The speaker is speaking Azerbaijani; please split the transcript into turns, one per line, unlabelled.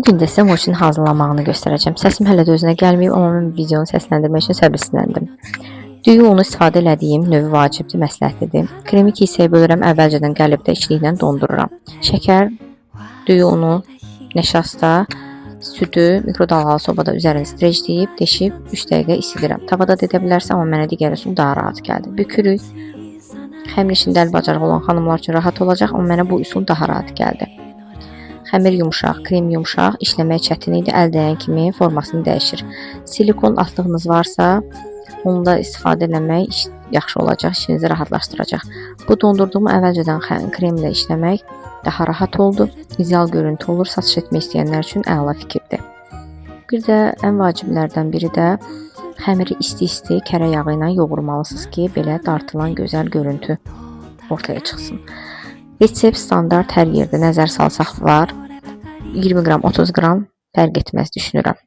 gün də sizə moçin hazırlamağını göstərəcəm. Səsim hələ də özünə gəlməyib, amma mən videonu səsləndirmək üçün səbirsizləndim. Düyü unu istifadə elədiyim növü vacibdir, məsləhətlidir. Kremi kisəyə bölürəm, əvvəlcədən qəlibdə içliklə dondururam. Şəkər, düyü unu, nişasta, südü mikrodalğalı sobada üzərini streçləyib, deşib 3 dəqiqə isidirəm. Tavada da edə bilərsə, amma mənə digər üsul daha rahat gəldi. Bükürük. Xəmir işində əl bacarığı olan xanımlar üçün rahat olacaq, amma mənə bu üsul daha rahat gəldi. Xəmir yumşaq, krem yumşaq, işləmək çətin idi, əl dəyən kimi formasını dəyişir. Silikon atlığınız varsa, onu da istifadə eləmək yaxşı olacaq, işinizi rahatlaşdıracaq. Bu dondurduğumu əvvəlcədən kremlə işləmək daha rahat oldu. İdeal görüntü olur, satış etmək istəyənlər üçün əla fikirdir. Bir də ən vaciblərdən biri də xəmiri isti-isti kərə yağı ilə yoğurmalısınız ki, belə dartılan gözəl görüntü ortaya çıxsın. Resept standart hər yerdə nəzər salsaq var. 20 qram, 30 qram fərq etməz düşünürəm.